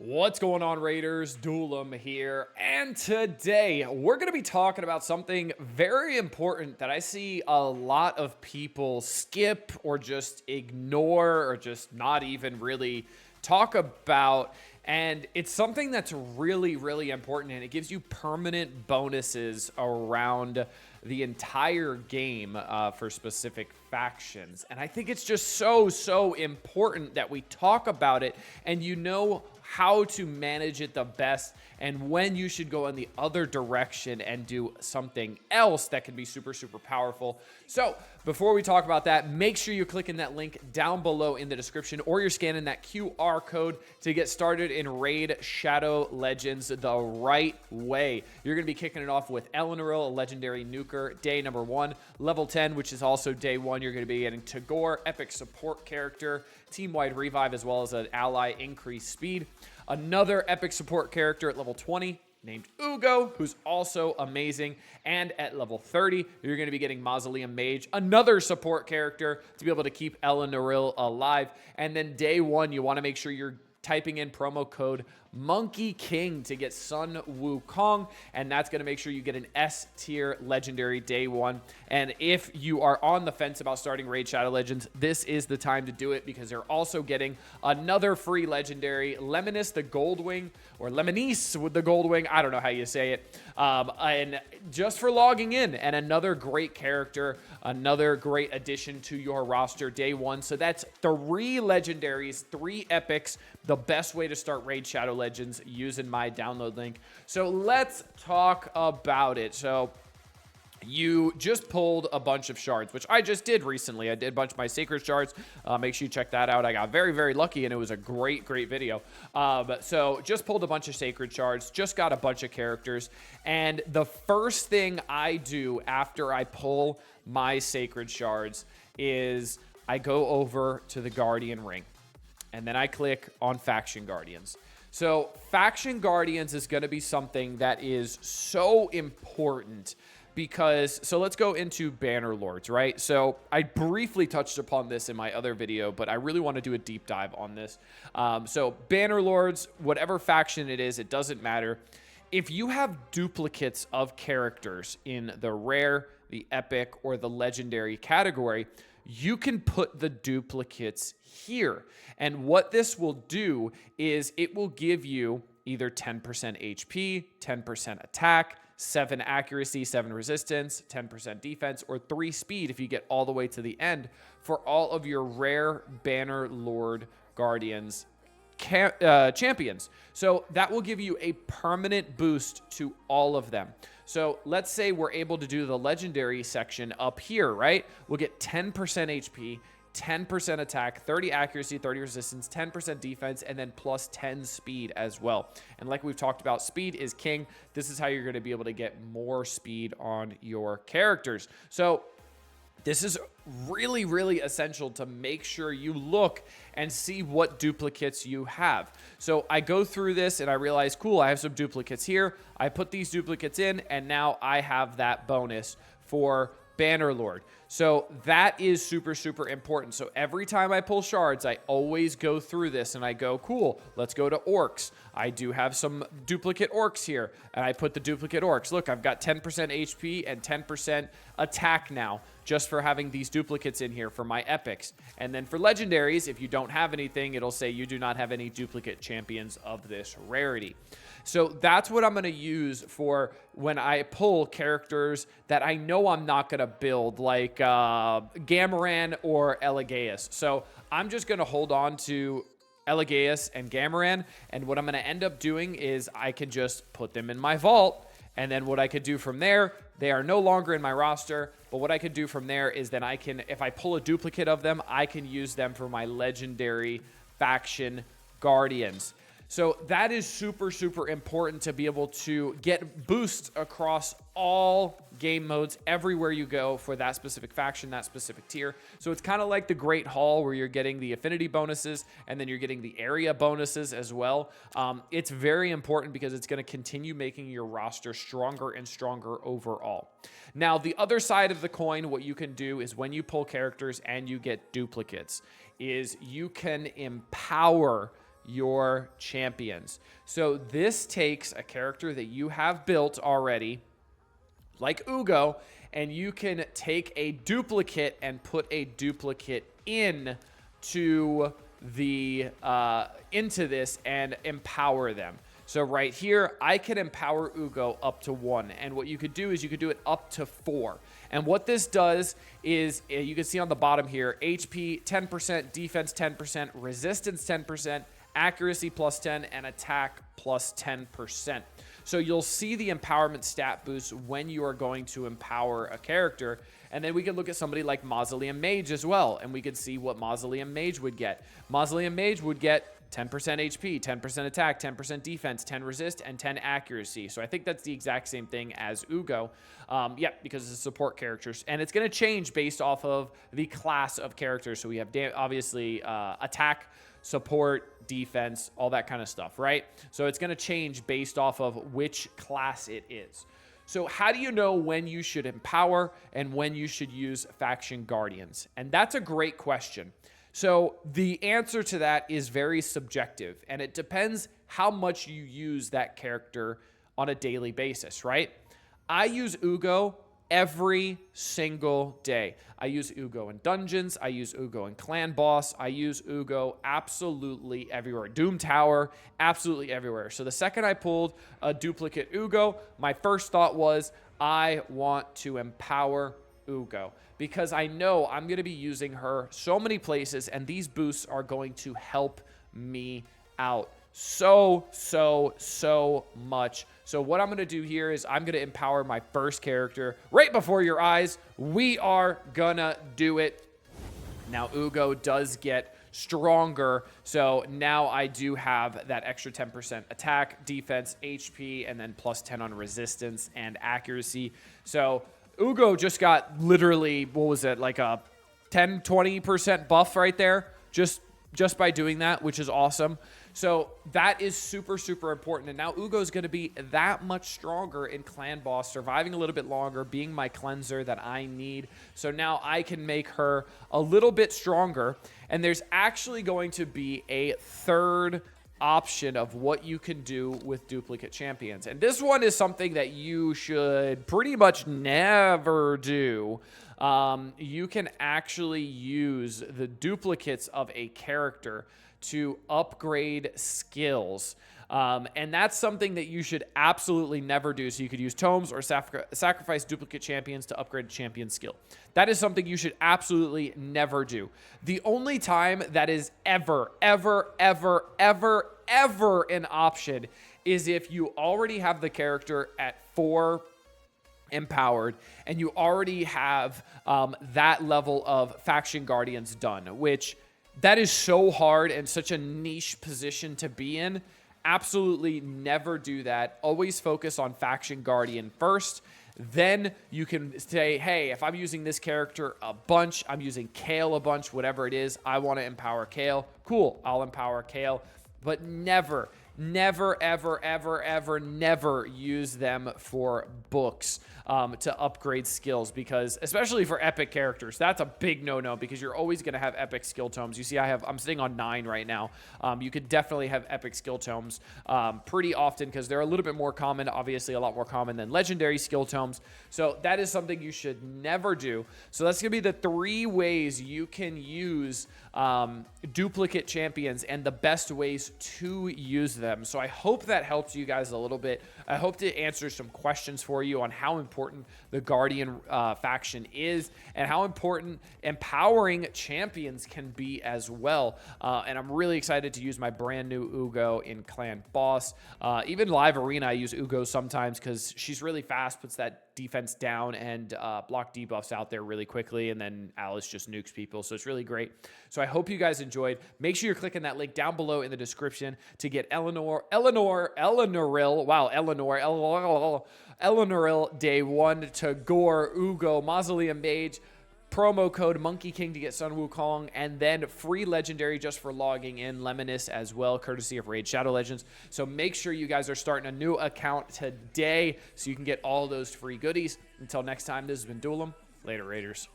What's going on, Raiders? Duelam here, and today we're going to be talking about something very important that I see a lot of people skip or just ignore or just not even really talk about, and it's something that's really important, and it gives you permanent bonuses around the entire game for specific factions. And I think it's just so important that we talk about it and you know how to manage it the best and when you should go in the other direction and do something else that can be super powerful. So before we talk about that, make sure you're clicking that link down below in the description, or you're scanning that QR code to get started in Raid Shadow Legends the right way. You're going to be kicking it off with Eleanor, a legendary nuker, day number 1. Level 10, which is also day 1, you're going to be getting Tagore, epic support character, team-wide revive, as well as an ally increased speed. Another epic support character at level 20 named Ugo, who's also amazing. And at level 30, you're going to be getting Mausoleum Mage, another support character to be able to keep Eleanor alive. And then day 1, you want to make sure you're typing in promo code Monkey King to get Sun Wukong, and that's going to make sure you get an S tier legendary day 1. And if you are on the fence about starting Raid Shadow Legends, this is the time to do it, because they're also getting another free legendary, Lemonis the Goldwing, or Lemonice with the Goldwing, I don't know how you say it, and just for logging in, and another great character, another great addition to your roster day 1. So that's 3 legendaries, 3 epics, the best way to start Raid Shadow Legends using my download link. So let's talk about it. So you just pulled a bunch of shards, which I just did recently. I did a bunch of my sacred shards. Make sure you check that out. I got very lucky, and it was a great video. So just pulled a bunch of sacred shards, just got a bunch of characters. And the first thing I do after I pull my sacred shards is I go over to the Guardian Ring, and then I click on Faction Guardians. So Faction Guardians is going to be something that is so important because, so let's go into Banner Lords, right? So I briefly touched upon this in my other video, but I really want to do a deep dive on this. So Banner Lords, whatever faction it is, it doesn't matter. If you have duplicates of characters in the rare, the epic, or the legendary category, you can put the duplicates here. And what this will do is it will give you either 10% HP, 10% attack, 7 accuracy, 7 resistance, 10% defense, or 3 speed if you get all the way to the end for all of your rare Banner Lord Guardians champions. So that will give you a permanent boost to all of them. So let's say we're able to do the legendary section up here, right? We'll get 10% HP, 10% attack, 30 accuracy, 30 resistance, 10% defense, and then plus 10 speed as well. And like we've talked about, speed is king. This is how you're going to be able to get more speed on your characters. So this is really essential to make sure you look and see what duplicates you have. So I go through this and I realize, cool, I have some duplicates here. I put these duplicates in, and now I have that bonus for Banner Lord. So that is super important. So every time I pull shards, I always go through this and I go, cool, let's go to orcs. I do have some duplicate orcs here, and I put the duplicate orcs. Look, I've got 10% HP and 10% attack now, just for having these duplicates in here for my epics. And then for legendaries, if you don't have anything, it'll say you do not have any duplicate champions of this rarity. So that's what I'm going to use for when I pull characters that I know I'm not going to build, like Gamaran or Elegaeus. So I'm just going to hold on to Elegaeus and Gamaran, and what I'm going to end up doing is I can just put them in my vault. And then what I could do from there, they are no longer in my roster, but what I could do from there is then I can, if I pull a duplicate of them, I can use them for my legendary faction guardians. So that is super important to be able to get boosts across all game modes everywhere you go for that specific faction, that specific tier. So it's kind of like the Great Hall, where you're getting the affinity bonuses and then you're getting the area bonuses as well. It's very important because it's going to continue making your roster stronger and stronger overall. Now, the other side of the coin, what you can do is when you pull characters and you get duplicates, is you can empower your champions. So this takes a character that you have built already, like Ugo, and you can take a duplicate and put a duplicate into this and empower them. So right here, I can empower Ugo up to 1. And what you could do is you could do it up to 4. And what this does is, you can see on the bottom here, HP 10%, defense 10%, resistance 10%, accuracy plus 10, and attack plus 10%. So you'll see the empowerment stat boost when you are going to empower a character. And then we can look at somebody like Mausoleum Mage as well, and we could see what Mausoleum Mage would get. Mausoleum Mage would get 10% HP, 10% attack, 10% defense, 10 resist, and 10 accuracy. So I think that's the exact same thing as Ugo. Yeah, because it's support characters. And it's going to change based off of the class of characters. So we have, obviously, attack, support, defense, all that kind of stuff, right? So it's going to change based off of which class it is. So how do you know when you should empower and when you should use faction guardians? And that's a great question. So the answer to that is very subjective, and it depends how much you use that character on a daily basis, right? I use Ugo every single day. I use Ugo in dungeons. I use Ugo in clan boss. I use Ugo absolutely everywhere. Doom Tower, absolutely everywhere. So the second I pulled a duplicate Ugo, my first thought was, I want to empower Ugo, because I know I'm going to be using her so many places, and these boosts are going to help me out so much. So what I'm going to do here is I'm going to empower my first character right before your eyes. We are gonna do it. Now Ugo does get stronger, so now I do have that extra 10% attack, defense, HP, and then plus 10 on resistance and accuracy. So Ugo just got literally, what was it, like a 10-20% buff right there just by doing that, which is awesome. So that is super important. And now Ugo is going to be that much stronger in clan boss, surviving a little bit longer, being my cleanser that I need. So now I can make her a little bit stronger. And there's actually going to be a third option of what you can do with duplicate champions. And this one is something that you should pretty much never do. You can actually use the duplicates of a character to upgrade skills. And that's something that you should absolutely never do. So you could use tomes or sacrifice duplicate champions to upgrade a champion skill. That is something you should absolutely never do. The only time that is ever an option is if you already have the character at 4 empowered and you already have that level of faction guardians done, which that is so hard and such a niche position to be in. Absolutely never do that. Always focus on faction guardian first. Then you can say, hey, if I'm using this character a bunch, I'm using Kale a bunch, whatever it is, I want to empower Kale. Cool, I'll empower Kale. But never use them for books to upgrade skills, because especially for epic characters, that's a big no-no, because you're always going to have epic skill tomes. You see, I'm sitting on 9 right now. You could definitely have epic skill tomes pretty often, because they're a little bit more common, obviously a lot more common than legendary skill tomes. So that is something you should never do. So that's going to be the 3 ways you can use duplicate champions and the best ways to use them. So I hope that helps you guys a little bit. I hope to answer some questions for you on how important the Guardian faction is and how important empowering champions can be as well. And I'm really excited to use my brand new Ugo in Clan Boss. Even Live Arena, I use Ugo sometimes because she's really fast, puts that defense down, and block debuffs out there really quickly, and then Alice just nukes people, so it's really great. So I hope you guys enjoyed. Make sure you're clicking that link down below in the description to get Eleanoril Day 1 to Gore, Ugo, Mausoleum Mage, promo code Monkey King to get Sun Wukong, and then free legendary just for logging in, Lemonis as well, courtesy of Raid Shadow Legends. So make sure you guys are starting a new account today so you can get all those free goodies. Until next time, this has been Duelim. Later, Raiders.